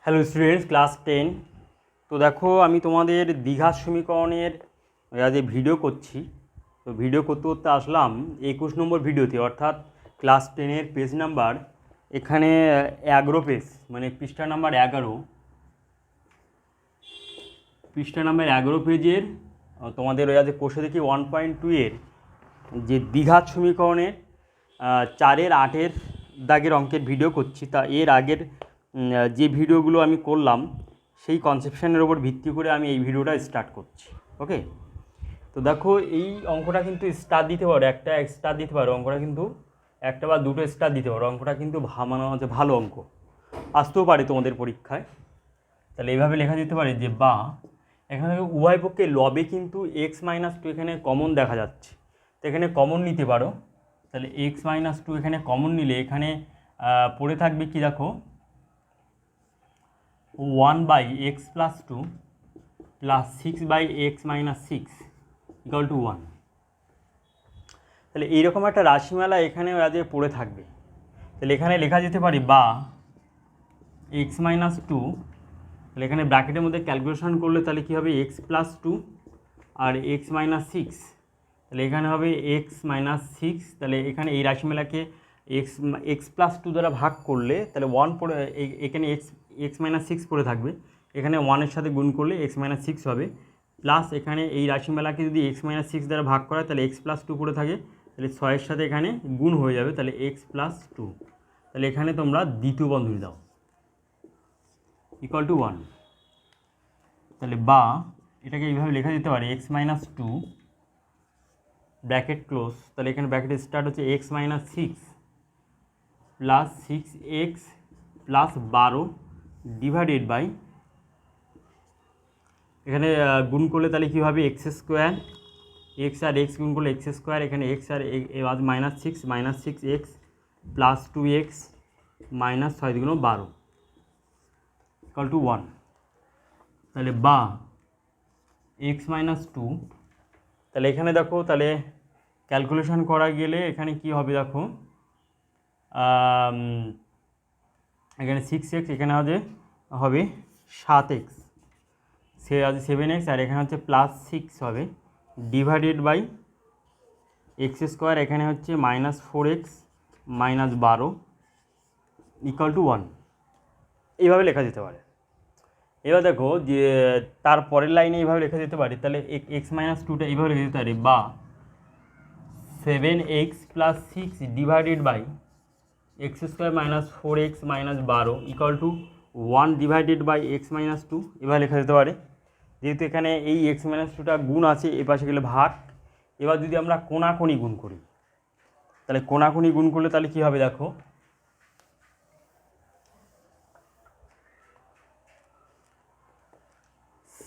Hello students, class 10। তো দেখো, আমি তোমাদের দ্বিঘাত সমীকরণের যে ভিডিও করছি, তো ভিডিও করতে করতে আসলাম 21 নম্বর ভিডিওতে, অর্থাৎ ক্লাস 10-এর পেজ নাম্বার এখানে 11 পেজ, মানে পৃষ্ঠা নাম্বার 11, পৃষ্ঠা নাম্বার 11 পেজের তোমাদের যে কোষে দেখি 1.2 এর যে দ্বিঘাত সমীকরণের 4-এর 8-এর দাগের অঙ্কের ভিডিও করছি। তা এর আগের যে ভিডিওগুলো আমি করলাম সেই কনসেপশনের ওপর ভিত্তি করে আমি এই ভিডিওটা স্টার্ট করছি। ওকে, তো দেখো, এই অঙ্কটা কিন্তু স্টার দিতে পারো, একটা স্টার দিতে পারো, অঙ্কটা কিন্তু একটা বা দুটো স্টার দিতে পারো, অঙ্কটা কিন্তু মানে হচ্ছে ভালো অঙ্ক, আসতেও পারে তোমাদের পরীক্ষায়। তাহলে এইভাবে লেখা যেতে পারে যে বা এখানে উভয় পক্ষে লবে কিন্তু x-2 এখানে কমন দেখা যাচ্ছে, তো এখানে কমন নিতে পারো। তাহলে x-2 এখানে কমন নিলে এখানে পড়ে থাকবে কি, দেখো 1/x+2 plus 6/x-6 equal to 1। তাহলে এইরকম একটা রাশিমালা এখানে আজকে পড়ে থাকবে। তাহলে এখানে লেখা যেতে পারে বা x-2, তাহলে এখানে ব্র্যাকেটের মধ্যে ক্যালকুলেশন করলে তাহলে কী হবে, x+2 আর x-6, তাহলে এখানে হবে x-6। তাহলে এখানে এই রাশিমালাকে x+2 দ্বারা ভাগ করলে তাহলে 1 পড়ে, এখানে x-6 পড়ে থাকবে, এখানে 1-এর সাথে গুণ করলে x-6 হবে, প্লাস এখানে এই রাশিমালাকে যদি x-6 দ্বারা ভাগ করা তাহলে x+2 পড়ে থাকে, তাহলে 6-এর সাথে এখানে গুণ হয়ে যাবে, তাহলে x+2। তাহলে এখানে তোমরা দ্বিতীয় বন্ধনী দাও ইকুয়াল টু 1। তাহলে বা এটাকে এইভাবে লেখা যেতে পারে x-2 ব্র্যাকেট ক্লোজ, তাহলে এখানে ব্র্যাকেট স্টার্ট হচ্ছে x-6 plus 6x plus 12 divided by, এখানে গুণ করলে তাহলে কী হবে, x² x আর x গুণ করলে x², এখানে x আর -6 প্লাস 2x মাইনাস 6 দুগুণ 12 ইকুয়াল টু 1। তাহলে বা x-2, তাহলে এখানে দেখো, তাহলে ক্যালকুলেশন করা গেলে এখানে কি হবে, দেখো এখানে 6x, এখানে হবে 7x, সে আছে 7x, আর এখানে হচ্ছে প্লাস 6 হবে ডিভাইডেড বাই x², এখানে হচ্ছে -4x -12 ইকুয়াল টু 1। এইভাবে লেখা যেতে পারে। এবার দেখো যে তারপরের লাইনে এইভাবে লেখা যেতে পারে, তাহলে x-2টা এইভাবে লেখা যেতে পারে বা 7x plus 6 divided by x² -4x -12 equal to 1 divided by x-2। এবার লেখা যেতে পারে, যেহেতু এখানে এই x-2টা গুণ আছে, এ পাশে গেলে ভাগ। এবার যদি আমরা কোণাকোণি গুণ করি, তাহলে কোণাকোণি গুণ করলে তাহলে কী হবে, দেখো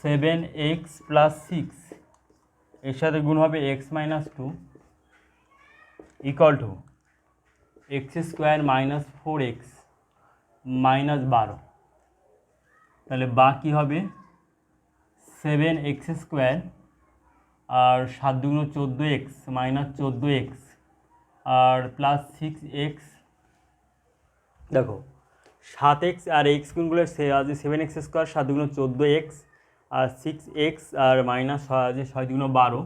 7x প্লাস 6 এর সাথে গুণ হবে x-2 equal to x² -4x -12। তাহলে বা কী হবে, 7x² আর 7 দুগুণ 14x -14x আর প্লাস 6x, দেখো 7x আর x গুণ করলে 7x² 7 দুগুণ 14x আর 6x আর মাইনাস 6 দুগুণ 12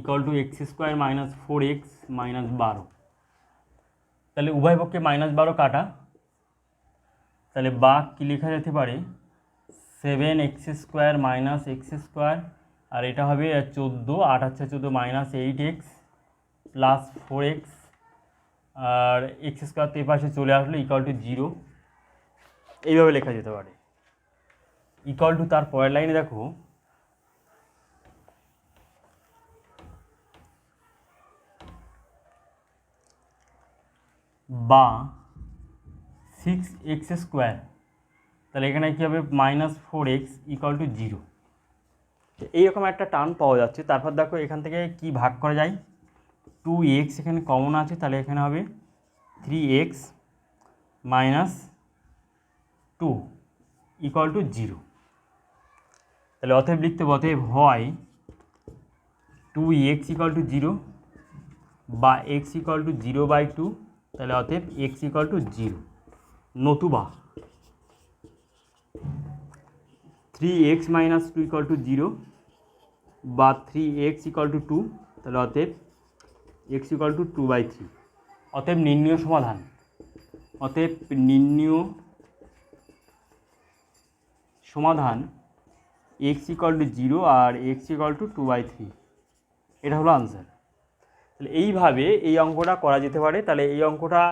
ইকুয়াল টু x² -4x -12। তাহলে উভয় পক্ষে -12 কাটা, তাহলে বা কী লেখা যেতে পারে, 7x² -x² আর এটা হবে 14, 8 হচ্ছে 14 -8x প্লাস 4x আর x² তো এই পাশে চলে আসলো ইকুয়াল টু 0। এইভাবে লেখা যেতে পারে ইকুয়াল টু। তার পরের লাইনে দেখো বা 6x², তাহলে এখানে কী হবে, -4x ইকুয়াল টু 0। এইরকম একটা টার্ম পাওয়া যাচ্ছে। তারপর দেখো এখান থেকে কি ভাগ করা যায়, 2x এখানে কমন আছে, তাহলে এখানে হবে 3x - 2 ইকুয়াল টু 0। তাহলে অতএব লিখতে হবে, অতএব হয় 2x ইকুয়াল টু 0 বা x ইকুয়াল টু 0/2, তাহলে অতএব x ইকুয়াল টু 0, নতুবা 3x মাইনাস 2 ইকুয়াল টু 0 বা 3x ইকুয়াল টু 2, তাহলে অতএব x ইকুয়াল টু 2/3। অতএব নির্ণয় সমাধান, অতএব নির্ণয় সমাধান x ইকুয়াল টু 0 আর x ইকুয়াল টু 2/3, এটা হলো আনসার। তাহলে এইভাবে এই অঙ্কটা করা যেতে পারে। তাহলে এই অঙ্কটা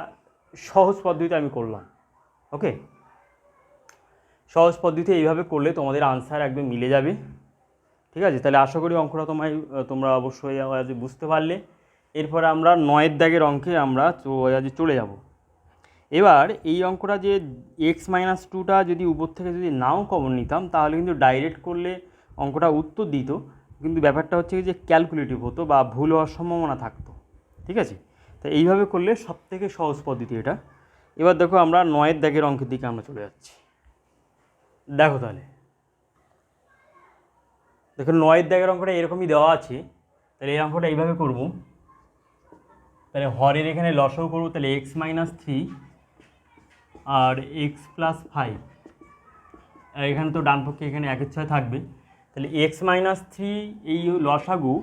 সহজ পদ্ধতিতে আমি করলাম। ওকে, সহজ পদ্ধতি এইভাবে করলে তোমাদের আনসার একদম মিলে যাবে। ঠিক আছে, তাহলে আশা করি অঙ্কটা তোমরা অবশ্যই আজ বুঝতে পারলে। এরপরে আমরা 9 দাগের অঙ্কে আমরা আজ চলে যাব। এবার এই অঙ্কটা যে x-2টা যদি উপর থেকে যদি নাও কমন নিতাম তাহলে কিন্তু ডাইরেক্ট করলে অঙ্কটা উত্তর দিত, কিন্তু ব্যাপারটা হচ্ছে যে ক্যালকুলেটিভ হতো বা ভুল হওয়ার সম্ভাবনা থাকতো। ঠিক আছে, তো এইভাবে করলে সবথেকে সহজ পদ্ধতি এটা। এবার দেখো আমরা 9 দাগের অঙ্কের দিকে আমরা চলে যাচ্ছি। দেখো তাহলে দেখো 9 দাগের অঙ্কটা এরকমই দেওয়া আছে। তাহলে এই অঙ্কটা এইভাবে করব। তাহলে হরের এখানে লসাগু করবো, তাহলে x-3 আর x+5, আর এখানে তো ডান পক্ষে এখানে 1/6 থাকবে। তাহলে x-3 এই লসাগু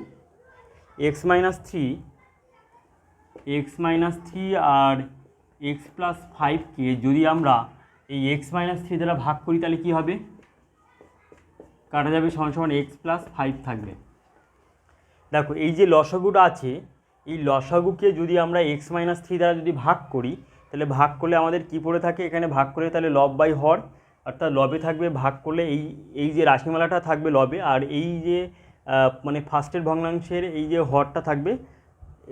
x-3 আর x+5কে যদি আমরা এই x-3 দ্বারা ভাগ করি তাহলে কি হবে, কাটা যাবে, সমান x+5 থাকবে। দেখো এই যে লসাগুটা আছে, এই লসাগুকে যদি আমরা x-3 দ্বারা যদি ভাগ করি তাহলে ভাগ করলে আমাদের কি পড়ে থাকে, এখানে ভাগ করে তাহলে লব বাই হর, অর্থাৎ লবে থাকবে, ভাগ করলে এই যে রাশিমালাটা থাকবে লবে, আর এই যে মানে ফার্স্টের ভগ্নাংশের এই যে হরটা থাকবে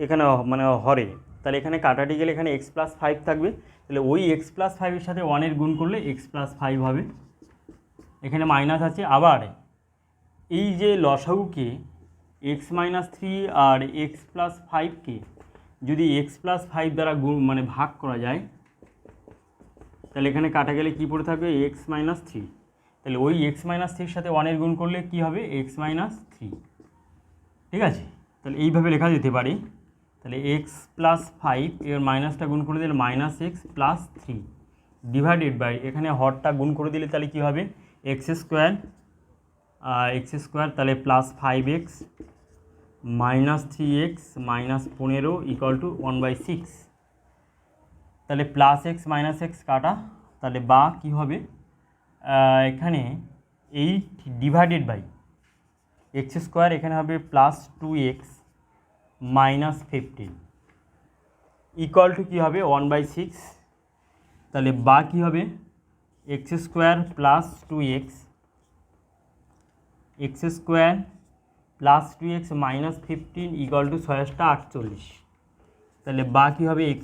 এখানে মানে হরে, তাহলে এখানে কাটাটি গেলে এখানে x+5 থাকবে। তাহলে ওই x+5-এর সাথে 1-এর গুণ করলে x+5 হবে, এখানে মাইনাস আছে। আবার এই যে লসাগুকে x-3 আর x+5কে যদি x+5 দ্বারা গুণ মানে ভাগ করা যায় তাহলে এখানে কাটা গেলে কি পড়ে থাকবে, x-3। তাহলে ওই x-3-এর সাথে 1-এর গুণ করলে কি হবে, x-3। ঠিক আছে, তাহলে এইভাবে লেখা যেতে পারে। তাহলে x+5 এর মাইনাসটা গুণ করে দিলে -x+3 ডিভাইডেড বাই, এখানে হরটা গুণ করে দিলে তাহলে কি হবে, x² তাহলে +5x -3x -15 ইকুয়াল টু 1/6। তাহলে +x -x কাটা, তাহলে বা কি হবে, এখানে 8 ডিভাইডেড বাই x² এখানে হবে +2x -15 ইকুয়াল টু কী হবে 1/6। তাহলে বা কী হবে, x² +2x -15 ইকুয়াল টু 6×8 তাহলে বা কী হবে, x²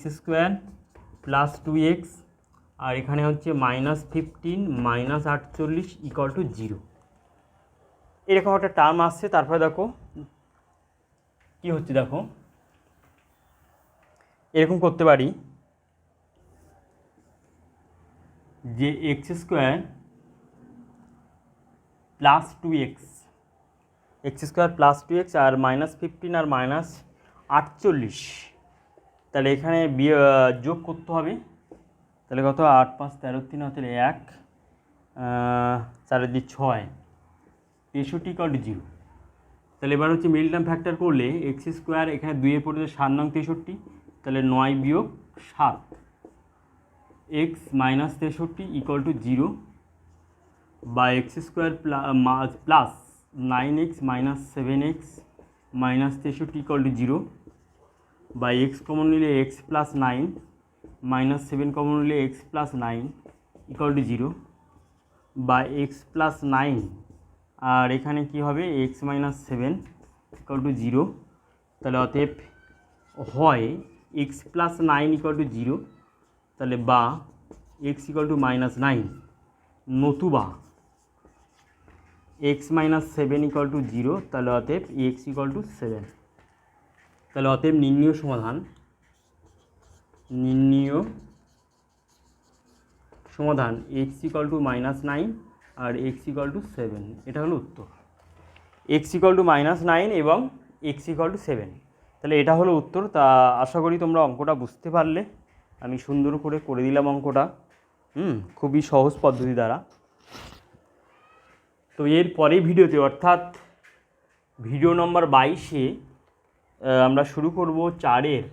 +2x আর এখানে হচ্ছে -15 -48 ইকুয়াল টু 0। এরকম একটা টার্ম আসছে। তারপরে দেখো কি হচ্ছে, দেখো এরকম করতে পারি যে x² +2x আর -15 আর -48, তাহলে এখানে যোগ করতে হবে। তাহলে কত, 8 5 13 3 তাহলে 1 4 2 6 63 ইকুয়াল টু 0। তাহলে এবার হচ্ছে মিডল টার্ম ফ্যাক্টর করলে x² এখানে 2-এর পড়ে 7 নং 63, তাহলে 9 বিয়োগ 7 x -63 ইকুয়াল টু 0 বা x² plus 9x -7x -63 equal to 0 বা x কমন নিলে x + 9 -7 কমন নিলে x + 9 ইকুয়াল টু 0 বা x + 9 আর এখানে কি হবে, x -7 ইকুয়াল টু 0। তাহলে অতএব হয় x + 9 ইকুয়াল টু 0, তাহলে বা x ইকুয়াল টু -9, নতুবা x -7 ইকুয়াল টু 0, তাহলে অতএব x ইকুয়াল টু 7। তাহলে অতএব নির্ণয় সমাধান x ইকুয়াল টু -9 আর x ইকুয়াল টু 7, এটা হলো উত্তর। x ইকুয়াল টু -9 এবং x ইকুয়াল টু 7, তাহলে এটা হলো উত্তর। তা আশা করি তোমরা অঙ্কটা বুঝতে পারলে। আমি সুন্দর করে দিলাম অঙ্কটা, খুবই সহজ পদ্ধতি দ্বারা। তো এর পরের ভিডিওতে অর্থাৎ ভিডিও নম্বর 22-এ আমরা শুরু করব 4-এর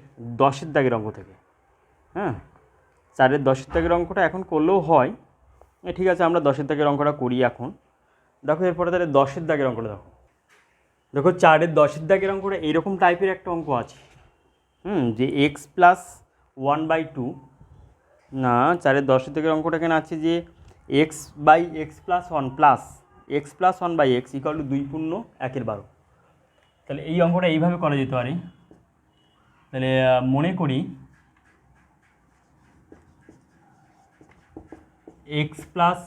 10-এর দাগের অঙ্ক থেকে। হ্যাঁ, 4-এর 10-এর দাগের অঙ্কটা এখন করলেও হয়, ঠিক আছে আমরা 10-এর দাগের অঙ্কটা করি এখন। দেখো এরপরে তাহলে 10-এর দাগের অঙ্কটা দেখো 4-এর 10-এর দাগের অঙ্কটা এইরকম টাইপের একটা অঙ্ক আছে, যে এক্স প্লাস 1/2, না 4-এর 10-এর দাগের অঙ্কটা এখানে আছে যে x by x plus 1 plus x plus 1/x equal to 2 পূর্ণ 1/12। তাহলে এই অঙ্কটা এইভাবে করা যেতে পারে। তাহলে মনে করি এক্স প্লাস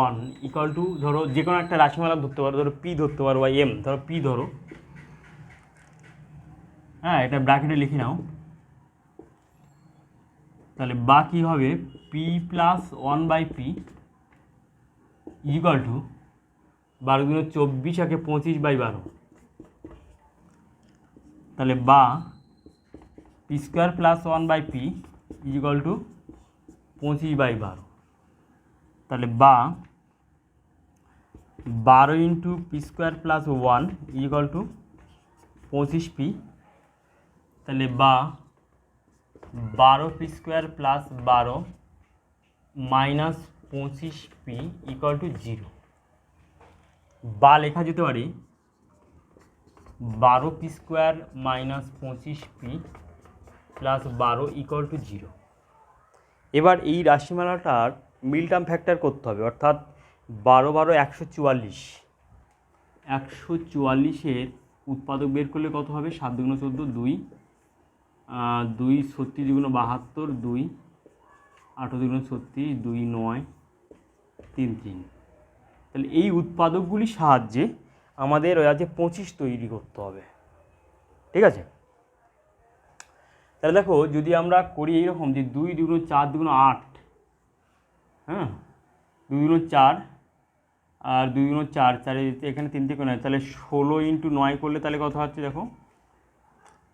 1 ইকুয়াল টু, ধরো যে কোনো একটা রাশিমালা ধরতে পারো, ধরো পি ধরতে পারো বা এম, ধরো পি ধরো, হ্যাঁ এটা ব্র্যাকেটে লিখে নাও। তাহলে বা কী হবে, P plus 1/p equal to 12 × 24 একে 25/12। তাহলে বা P square plus 1/p equal to 25/12। তাহলে বা 12 × P square plus 1 equal to 25p। তাহলে বা 12 P square plus 12 minus 25p equal to 0। বা লেখা যেতে পারে 12 P square minus 25p plus 12 equal to 0। এবার এই রাশিমালাটার মিল টার্ম ফ্যাক্টর করতে হবে, অর্থাৎ 12 12 144, 144-এর উৎপাদক বের করলে কত হবে, 7 × 14 2, 2 36 × 72 2, 18 × 36 2 9 3 3। তাহলে এই উৎপাদকগুলির সাহায্যে আমাদের ওই আছে 25 তৈরি করতে হবে, ঠিক আছে। তাহলে দেখো যদি আমরা করি এইরকম যে 2 2 × 4 2 × 8, হ্যাঁ 2 × 4 আর 2 × 4 4 এখানে 3 থেকে 9, তাহলে 16 × 9 করলে তাহলে কত হচ্ছে দেখো,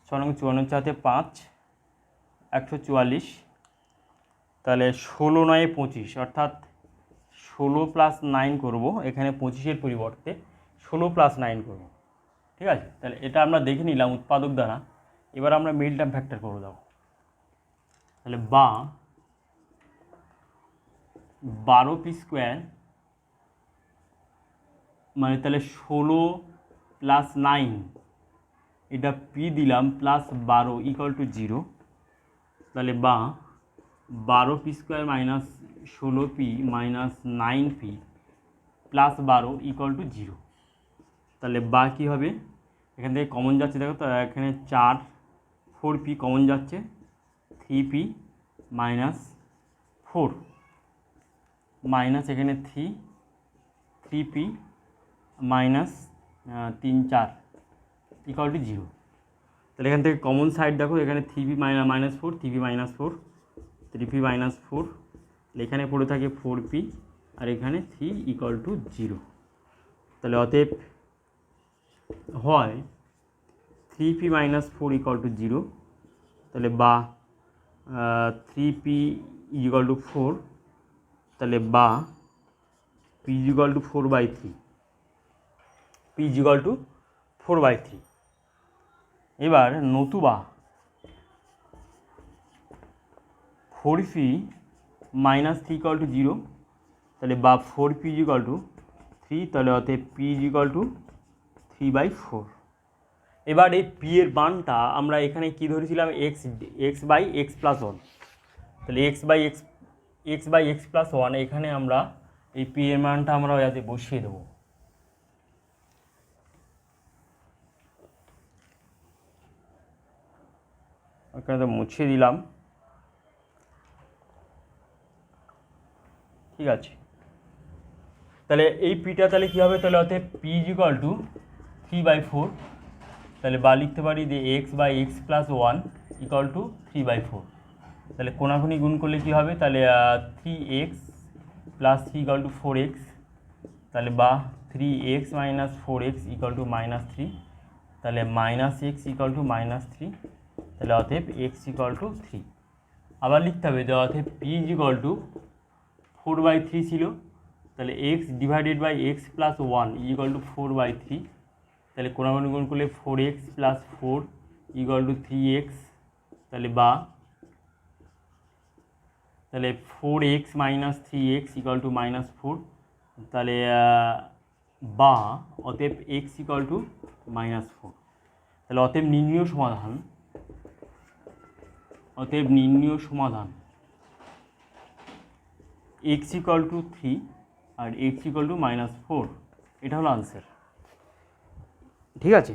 6 × 54 4 5 144। তাহলে 16 9 25, অর্থাৎ 16 + 9 করব, এখানে 25-এর পরিবর্তে 16 + 9 করব, ঠিক আছে। তাহলে এটা আমরা দেখে নিলাম উৎপাদক দ্বারা। এবার আমরা মিল টার্ম ফ্যাক্টর করে দেবো। তাহলে বা 12 পি স্কোয়ার মানে তাহলে 16 + 9, এটা পি দিলাম প্লাস 12 ইকুয়াল টু 0। তাহলে বা 12 P square minus 16p minus 9p plus 12 equal to 0। তাহলে বা কী হবে, এখান থেকে কমন যাচ্ছে দেখো, তো এখানে 4 4p কমন যাচ্ছে, 3p মাইনাস 4 মাইনাস এখানে 3p মাইনাস 3 4 ইকুয়াল টু 0। তাহলে এখান থেকে কমন সাইড দেখো, এখানে 3p minus 4 3p minus 4 3p minus 4, এখানে পড়ে থাকে 4p আর এখানে 3 ইকুয়াল টু 0। তাহলে অতএব হয় 3p মাইনাস 4 ইকুয়াল টু 0। তাহলে বা 3p ইকুয়াল টু 4, তাহলে বা p equal to 4/3, p equal to 4/3। এবার নতুবা 4p মাইনাস 3 ইকুয়াল টু 0, তাহলে বা 4p ইকুয়াল টু 3, তাহলে অতএব p ইকুয়াল টু 3/4। এবার এই p এর মানটা আমরা এখানে কি ধরেছিলাম, x/x প্লাস 1, তাহলে x/x প্লাস 1, এখানে আমরা এই p এর মানটা আমরা ওইতে বসিয়ে দেবো। ওখানে তো মুছিয়ে দিলাম, ঠিক আছে। তাহলে এই পিটা তাহলে কী হবে, তাহলে অতএব p ইকুয়াল টু 3/4। তাহলে বা লিখতে পারি যে x/x প্লাস 1 ইকুয়াল টু 3/4। তাহলে কোনাকুনি গুণ করলে কী হবে, তাহলে 3x plus 3 equal to 4x, তাহলে বা 3x minus 4x equal to -3, তাহলে -x ইকুয়াল টু -3, তাহলে অতএব x ইকুয়াল টু 3। আবার লিখতে হবে যে অতএব p ইকুয়াল টু 4/3 ছিল, তাহলে x divided by x plus one equal to 4/3। তাহলে কোণাগুণ গুণ করলে 4x plus 4 equal to 3x। তাহলে 4x minus 3x equal to -4। তাহলে অতএব x ইকুয়াল টু -4। তাহলে অতএব নির্ণীয় সমাধান x ইকুয়াল টু 3 আর x ইকুয়াল টু -4, এটা হলো আনসার। ঠিক আছে,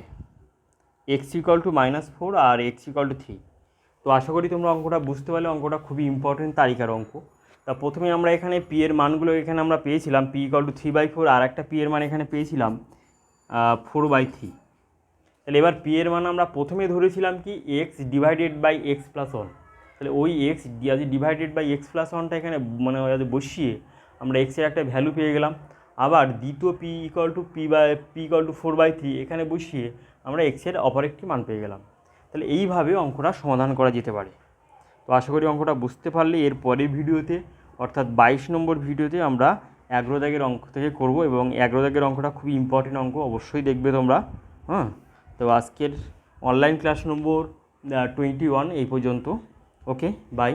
x ইকুয়াল টু -4 আর x ইকুয়াল টু 3। তো আশা করি তোমরা অঙ্কটা বুঝতে পারলে। অঙ্কটা খুবই ইম্পর্টেন্ট তালিকার অঙ্ক। তা প্রথমে আমরা এখানে পি এর মানগুলো এখানে আমরা পেয়েছিলাম p ইকুয়াল টু 3/4, আর একটা পি এর মান এখানে পেয়েছিলাম 4/3। তাহলে এবার পি এর মান আমরা প্রথমে ধরেছিলাম কি x divided by x plus 1। তাহলে ওই x divided by x plus 1টা এখানে মানে বসিয়ে আমরা এক্সের একটা ভ্যালু পেয়ে গেলাম। আবার দ্বিতীয় পি ইকুয়াল টু 4/3 এখানে বসিয়ে আমরা এক্সের অপর একটি মান পেয়ে গেলাম। তাহলে এইভাবে অঙ্কটা সমাধান করা যেতে পারে। তো আশা করি অঙ্কটা বুঝতে পারলে। এর পরের ভিডিওতে অর্থাৎ 22 নম্বর ভিডিওতে আমরা 11 দাগের অঙ্ক থেকে করব, এবং 11 দাগের অঙ্কটা খুবই ইম্পর্টেন্ট অঙ্ক, অবশ্যই দেখবে তোমরা। তো আজকের অনলাইন ক্লাস নম্বর 21 এই পর্যন্ত। ওকে, বাই।